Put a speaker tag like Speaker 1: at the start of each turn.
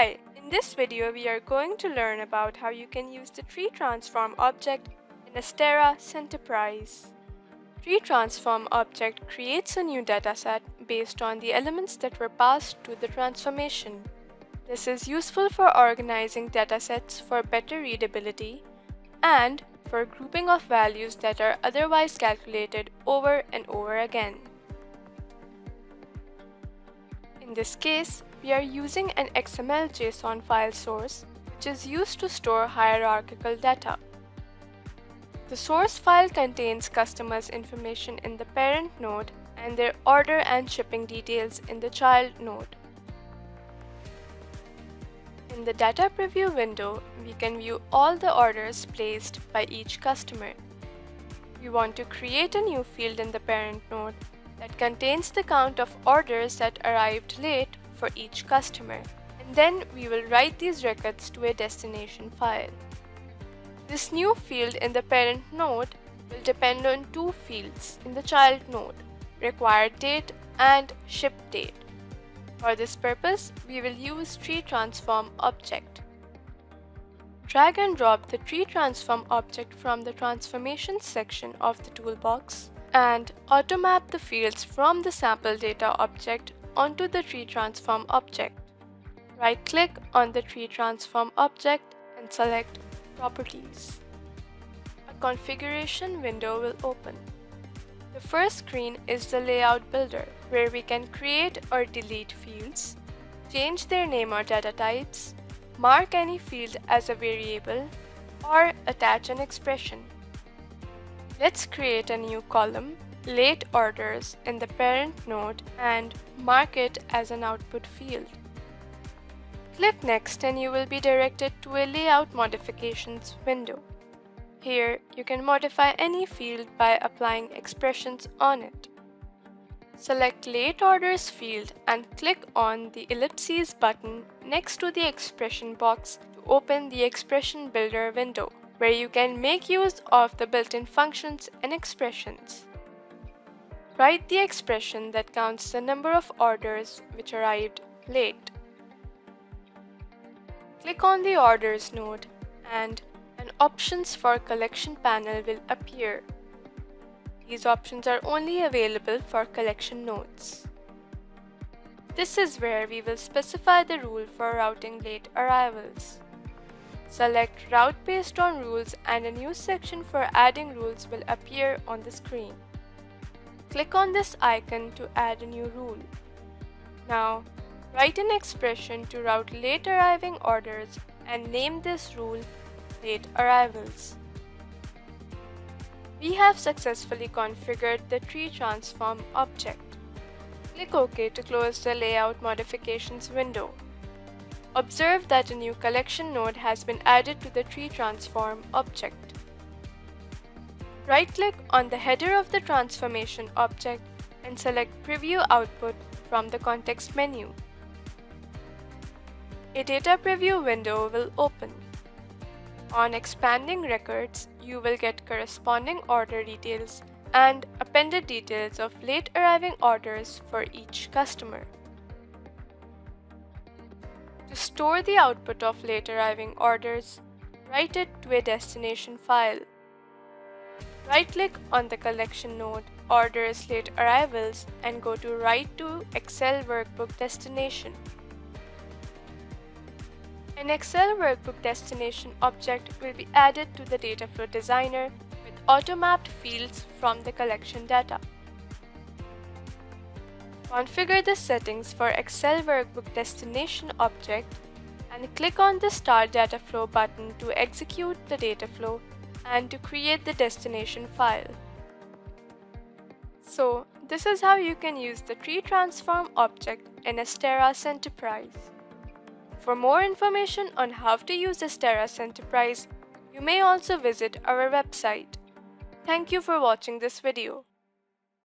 Speaker 1: Hi, in this video we are going to learn about how you can use the tree transform object in Astera Centerprise. Tree transform object creates a new dataset based on the elements that were passed to the transformation. This is useful for organizing datasets for better readability and for grouping of values that are otherwise calculated over and over again. In this case, we are using an XML JSON file source, which is used to store hierarchical data. The source file contains customers' information in the parent node and their order and shipping details in the child node. In the data preview window, we can view all the orders placed by each customer. We want to create a new field in the parent node that contains the count of orders that arrived late for each customer, and then we will write these records to a destination file. This new field in the parent node will depend on two fields in the child node, required date and ship date. For this purpose, we will use tree transform object. Drag and drop the tree transform object from the transformations section of the toolbox and automap the fields from the sample data object onto the tree transform object. Right-click on the tree transform object and select Properties. A configuration window will open. The first screen is the Layout Builder, where we can create or delete fields, change their name or data types, mark any field as a variable, or attach an expression. Let's create a new column, Late Orders, in the parent node and mark it as an output field. Click Next and you will be directed to a Layout Modifications window. Here, you can modify any field by applying expressions on it. Select Late Orders field and click on the ellipses button next to the expression box to open the Expression Builder window, where you can make use of the built-in functions and expressions. Write the expression that counts the number of orders which arrived late. Click on the Orders node and an Options for Collection panel will appear. These options are only available for collection nodes. This is where we will specify the rule for routing late arrivals. Select Route based on rules and a new section for adding rules will appear on the screen. Click on this icon to add a new rule. Now, write an expression to route late arriving orders and name this rule Late Arrivals. We have successfully configured the tree transform object. Click OK to close the Layout Modifications window. Observe that a new collection node has been added to the tree transform object. Right-click on the header of the transformation object and select Preview Output from the context menu. A data preview window will open. On expanding records, you will get corresponding order details and appended details of late arriving orders for each customer. To store the output of late arriving orders, write it to a destination file. Right-click on the collection node, Orders Late Arrivals, and go to Write to Excel Workbook Destination. An Excel Workbook Destination object will be added to the Dataflow Designer with auto-mapped fields from the collection data. Configure the settings for Excel Workbook Destination object and click on the Start Dataflow button to execute the Dataflow and to create the destination file. So, this is how you can use the tree transform object in Astera Centerprise. For more information on how to use Astera Centerprise, you may also visit our website. Thank you for watching this video.